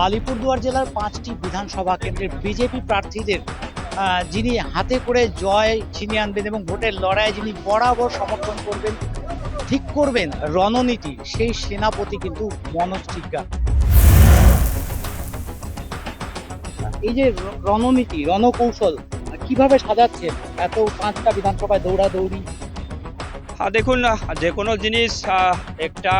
আলিপুরদুয়ার জেলার ৫টি বিধানসভা কেন্দ্রের বিজেপি প্রার্থীদের যিনি হাতে করে জয় ছিনিয়ে আনবেন এবং ভোটের লড়াইয়ে যিনি বরাবর সমর্থন করবেন, ঠিক করবেন রণনীতি, সেই সেনাপতি কিন্তু মনোজ টিগ্গা। এই যে রণনীতি, রণকৌশল কিভাবে সাজাচ্ছেন এত ৫টা বিধানসভায় দৌড়াদৌড়ি? দেখুন, যে কোনো জিনিস একটা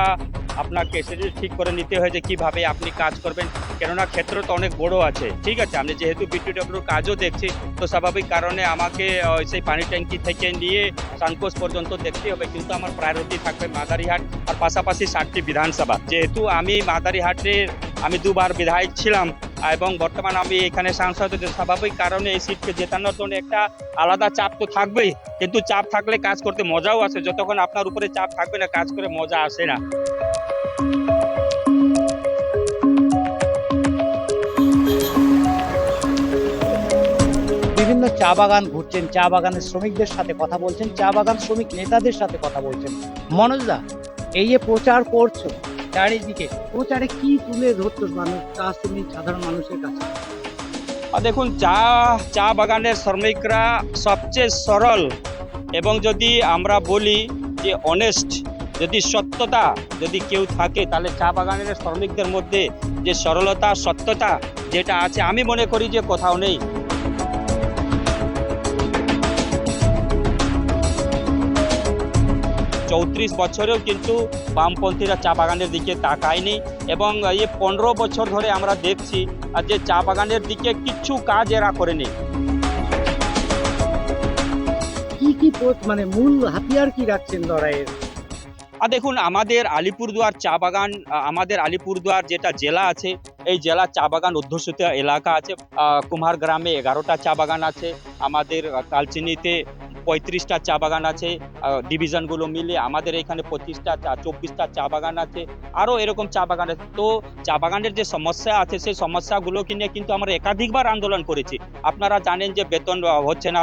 আপনাকে সেটা ঠিক করে নিতে হয় যে কীভাবে আপনি কাজ করবেন। কেননা ক্ষেত্র তো অনেক বড় আছে, ঠিক আছে। আমি যেহেতু বিটিডব্লিউর কাজও দেখছি, তো স্বাভাবিক কারণে আমাকে সেই পানি ট্যাঙ্কি থেকে নিয়ে সানকোচ পর্যন্ত দেখতে হবে। কিন্তু আমার প্রায়োরিটি থাকবে মাদারিহাট আর পাশাপাশি 7টি বিধানসভা। যেহেতু আমি মাদারিহাটের দুবার বিধায়ক ছিলাম এবং বর্তমান আমি এখানে সাংসদ, স্বাভাবিক কারণে এই সিটকে জেতানোর জন্য একটা আলাদা চাপ তো থাকবেই। কিন্তু চাপ থাকলে কাজ করতে মজাও আসে। যতক্ষণ আপনার উপরে চাপ থাকবে না, কাজ করে মজা আসে না। বিভিন্ন চা বাগান ঘুরছেন, চা বাগানের শ্রমিকদের সাথে কথা বলছেন, চা বাগান শ্রমিক নেতাদের সাথে কথা বলছেন। মনোজদা, এই যে প্রচার করছো চারিদিকে, প্রচারে কি তুলে ধরতো মানুষ, চা শ্রমিক সাধারণ মানুষের কাছে? দেখুন, চা বাগানের শ্রমিকরা সবচেয়ে সরল, এবং যদি আমরা বলি যে অনেস্ট, যদি সত্যতা যদি কেউ থাকে, তাহলে চা বাগানের শ্রমিকদের মধ্যে যে সরলতা, সত্যতা যেটা আছে, আমি মনে করি যে কোথাও নেই। 34 বছরেও কিন্তু বামপন্থীরা চা বাগানের দিকে তাকায়নি, এবং এই 15 বছর ধরে আমরা দেখছি যে চা বাগানের দিকে কিচ্ছু কাজ এরা করেনি। কি মানে মূল হাতিয়ার কি রাখছেন লড়াইয়ের? দেখুন, আমাদের আলিপুরদুয়ার চা বাগান, আমাদের আলিপুরদুয়ার যেটা জেলা আছে, এই জেলা চা বাগান অধ্যুষিত এলাকা আছে। কুমার গ্রামে 11টা চা বাগান আছে, আমাদের কালচিনিতে 35টা চা বাগান আছে, ডিভিশনগুলো মিলে আমাদের এখানে 24টা চা বাগান আছে, আরও এরকম চা বাগান আছে। তো চা বাগানের যে সমস্যা আছে, সেই সমস্যাগুলোকে নিয়ে কিন্তু আমরা একাধিকবার আন্দোলন করেছি। আপনারা জানেন যে বেতন হচ্ছে না,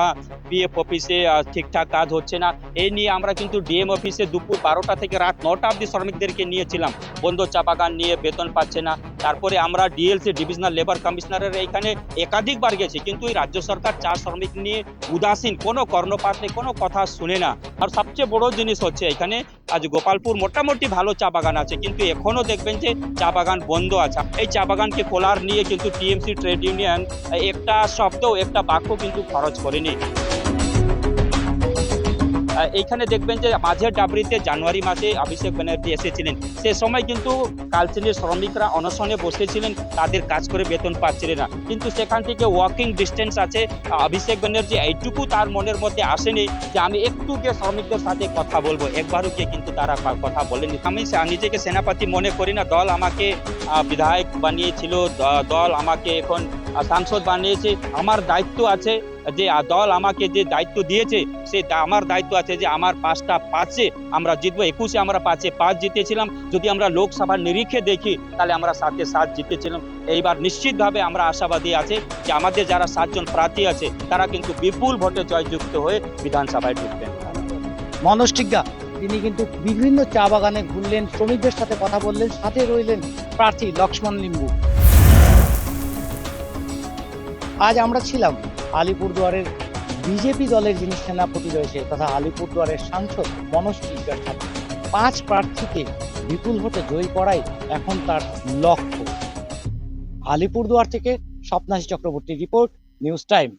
পিএফ অফিসে ঠিকঠাক কাজ হচ্ছে না। এই নিয়ে আমরা কিন্তু ডিএম অফিসে দুপুর 12টা থেকে রাত 9টা অবধি শ্রমিকদেরকে নিয়েছিলাম। বন্ধ চা বাগান নিয়ে বেতন পাচ্ছে না। তারপরে আমরা ডিএলসি, ডিভিশনাল লেবার কমিশনারের এইখানে একাধিকবার গেছি, কিন্তু এই রাজ্য সরকার চা শ্রমিক নিয়ে উদাসীন, কোনো কর্ণপাত নেই, কোনো কথা শুনে না। আর সবচেয়ে বড় জিনিস হচ্ছে, এখানে আজ গোপালপুর মোটামুটি ভালো চা বাগান আছে, কিন্তু এখনও দেখবেন যে চা বাগান বন্ধ আছে। এই চা বাগানকে খোলার নিয়ে কিন্তু টিএমসি ট্রেড ইউনিয়ন একটা শব্দ, একটা বাক্য কিন্তু খরচ করেনি। এইখানে দেখবেন যে মাঝের ডাবরিতে জানুয়ারি মাসে অভিষেক ব্যানার্জি এসেছিলেন, সে সময় কিন্তু কালচিনির শ্রমিকরা অনশনে বসেছিলেন, তাদের কাজ করে বেতন পাচ্ছিলেন না। কিন্তু সেখান থেকে ওয়াকিং ডিস্টেন্স আছে। অভিষেক ব্যানার্জি এইটুকু তার মনের মধ্যে আসেনি যে আমি একটু গিয়ে শ্রমিকদের সাথে কথা বলবো, একবারও গিয়ে কিন্তু তারা কথা বলেনি। আমি নিজেকে সেনাপতি মনে করি না। দল আমাকে বিধায়ক বানিয়েছিল, দল আমাকে এখন সাংসদ বানিয়েছে। আমার দায়িত্ব আছে যে দল আমাকে যে দায়িত্ব দিয়েছে, সে আমার দায়িত্ব আছে যে আমার 5টা 5-এ আমরা জিতবো। 21-এ আমরা 5-এ 5 জিতেছিলাম। যদি আমরা লোকসভার নিরিখে দেখি, তাহলে আমরা 7-এ 7 জিতেছিলাম। এইবার নিশ্চিতভাবে আমরা আশাবাদী আছে যে আমাদের যারা 7 জন প্রার্থী আছে, তারা কিন্তু বিপুল ভোটে জয়যুক্ত হয়ে বিধানসভায় ঢুকবেন। মনোজ টিগ্গা, তিনি কিন্তু বিভিন্ন চা বাগানে ঘুরলেন, শ্রমিকদের সাথে কথা বললেন, সাথে রইলেন প্রার্থী লক্ষ্মণ লিম্বু। আজ আমরা ছিলাম আলিপুরদুয়ারের বিজেপি দলের যিনি সেনাপতি রয়েছে তথা আলিপুরদুয়ারের সাংসদ মনোজ টিগ্গার সাথে। 5 প্রার্থীকে বিপুল ভোটে জয়ী করাই এখন তার লক্ষ্য। আলিপুরদুয়ার থেকে স্বপ্নাশী চক্রবর্তী রিপোর্ট, নিউজ টাইম।